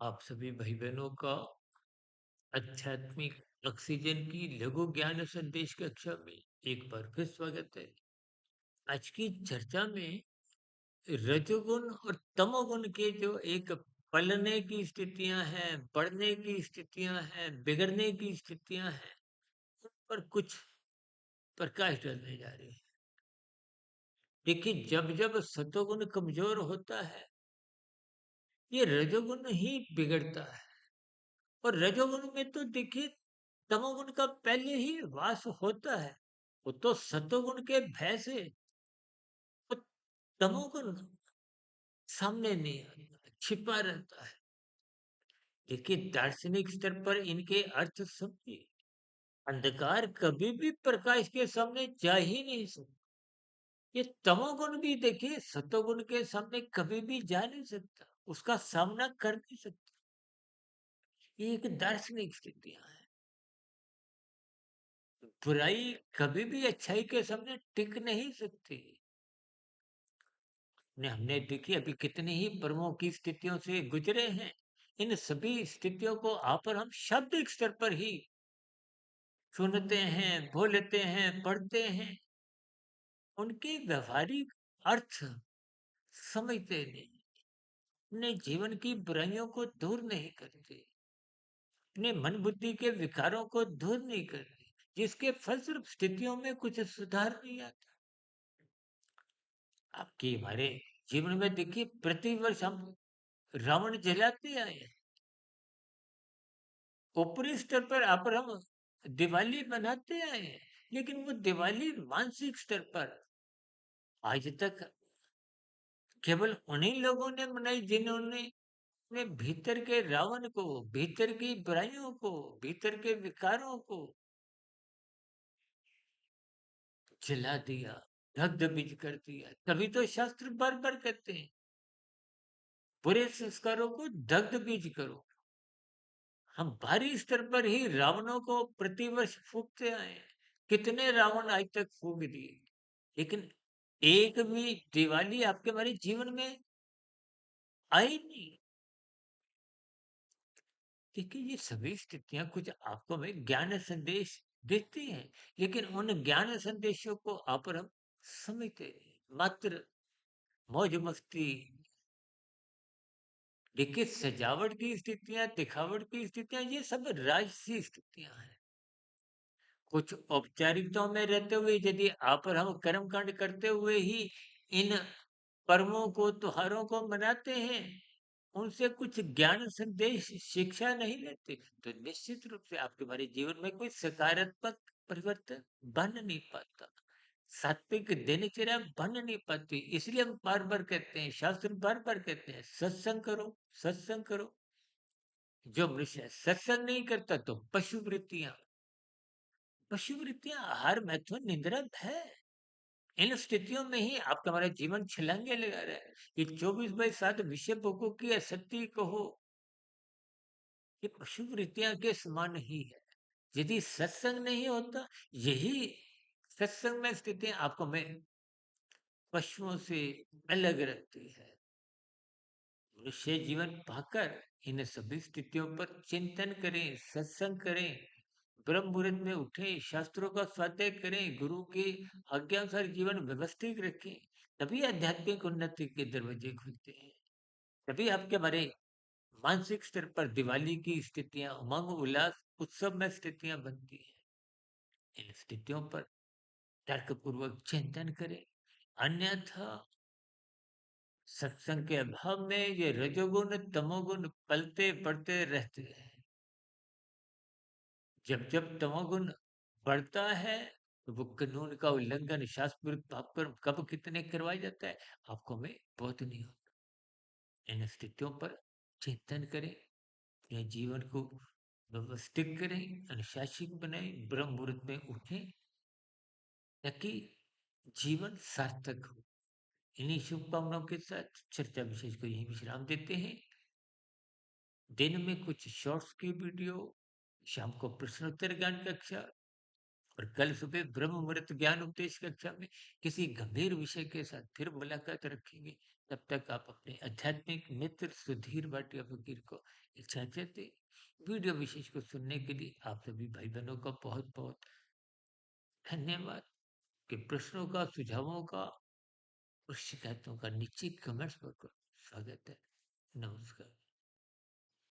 आप सभी भाई बहनों का आध्यात्मिक ऑक्सीजन की लघु ज्ञान संदेश कक्षा में एक बार फिर स्वागत है। आज की चर्चा में रजोगुण और तमोगुण के जो एक पलने की स्थितियां हैं, बढ़ने की स्थितियां हैं, बिगड़ने की स्थितियां हैं, उन पर कुछ प्रकाश डालने जा रहे हैं। देखिए, जब जब सतोगुण कमजोर होता है, ये रजोगुण ही बिगड़ता है। और रजोगुण में तो देखिए तमोगुण का पहले ही वास होता है। वो तो सतोगुण के भय से वो तमोगुण सामने नहीं आता, छिपा रहता है। देखिए, दार्शनिक स्तर पर इनके अर्थ समझिए। अंधकार कभी भी प्रकाश के सामने जा ही नहीं सकता। ये तमोगुण भी देखिए सतोगुण के सामने कभी भी जा नहीं सकता, उसका सामना कर नहीं सकता। ये एक दार्शनिक स्थितियां है। बुराई कभी भी अच्छाई के सामने टिक नहीं सकती। ने हमने देखिए अभी कितनी ही पर्वों की स्थितियों से गुजरे हैं। इन सभी स्थितियों को आप और हम शाब्दिक स्तर पर ही सुनते हैं, बोलते हैं, पढ़ते हैं। उनके व्यवहारिक अर्थ समझते नहीं, अपने जीवन की बुराइयों को दूर नहीं करते, अपने मन बुद्धि के विकारों को दूर नहीं करते, जिसके फलस्वरूप स्थितियों में कुछ सुधार नहीं आता। आपके हमारे जीवन में देखिए प्रतिवर्ष हम रावण जलाते आए हैं। ऊपरी स्तर पर आप और हम दिवाली मनाते आए हैं, लेकिन वो दिवाली मानसिक स्तर पर आज तक केवल उन्हीं लोगों ने मनाई जिन्होंने अपने भीतर के रावण को, भीतर की बुराइयों को, भीतर के विकारों को जला दिया, दग्ध बीज कर दिया। तभी तो शास्त्र बार बार कहते हैं बुरे संस्कारों को दग्ध बीज करो। हम बाहरी स्तर पर ही रावणों को प्रतिवर्ष फूकते आए हैं। कितने रावण आज तक फूक दिए, लेकिन एक भी दिवाली आपके हमारे जीवन में आई नहीं। देखिए, ये सभी स्थितियां कुछ आपको में ज्ञान संदेश देती हैं, लेकिन उन ज्ञान संदेशों को आप और हम समझते नहीं। मात्र मौज मस्ती, देखिए सजावट की स्थितियां, दिखावट की स्थितियां, ये सब राजसी स्थितियां हैं। कुछ औपचारिकताओं में रहते हुए यदि आप और हम कर्मकांड करते हुए ही इन पर्वों को, त्योहारों को मनाते हैं, उनसे कुछ ज्ञान संदेश शिक्षा नहीं लेते, तो निश्चित रूप से आपके हमारे जीवन में कोई सकारात्मक परिवर्तन बन नहीं पाता। सात्विक दिनचर्या बन नहीं पाती। इसलिए हम बार बार कहते हैं, शास्त्र बार बार कहते हैं, सत्संग करो, सत्संग करो। जो मनुष्य सत्संग नहीं करता तो पशु वृत्तियां आहार मैथुन निद्रा है। इन स्थितियों में ही आपका हमारा जीवन छलांगे लगा रहा है। ये 24/7 विषय भोगों की आसक्ति कहो, ये पशु वृत्तियां के समान ही है। यदि सत्संग नहीं होता, यही सत्संग में स्थितियां आपको में पशुओं से अलग रखती है। मनुष्य जीवन पाकर इन सभी स्थितियों पर चिंतन करें, सत्संग करें, ब्रह्म मुहूर्त में उठें, शास्त्रों का स्वाध्याय करें, गुरु की आज्ञानुसार जीवन व्यवस्थित रखें, तभी आध्यात्मिक उन्नति के दरवाजे खुलते हैं। तभी आपके हमारे मानसिक स्तर पर दिवाली की स्थितियां, उमंग उल्लास उत्सव में स्थितियां बनती हैं। इन स्थितियों पर तर्कपूर्वक चिंतन करें, अन्यथा सत्संग के अभाव में ये रजोगुण तमोगुण पलते बढ़ते रहते हैं। जब जब तमोगुण बढ़ता है, तो वो कानून का उल्लंघन, शास्त्र विरुद्ध पाप कर्म कब कितने करवाया जाता है, आपको में बहुत नहीं होता। इन स्थितियों पर चिंतन करें, अपने जीवन को व्यवस्थित करें, अनुशासित बनाएं, ब्रह्म मुहूर्त में उठें, ताकि जीवन सार्थक हो। इन्हीं शुभकामनाओं के साथ चर्चा विशेष को यही विश्राम देते हैं। दिन में कुछ शॉर्ट्स की वीडियो, शाम को प्रश्नोत्तर ज्ञान कक्षा, और कल सुबह ब्रह्म मुहूर्त ज्ञान उपदेश कक्षा में किसी गंभीर विषय के साथ फिर मुलाकात रखेंगे। तब तक आप अपने आध्यात्मिक मित्र सुधीर भाटिया फकीर को इजाजत दें। वीडियो विशेष को सुनने के लिए आप सभी भाई बहनों का बहुत बहुत धन्यवाद। के प्रश्नों का, सुझावों का और शिकायतों का निश्चित कमेंट्स पर स्वागत है। नमस्कार।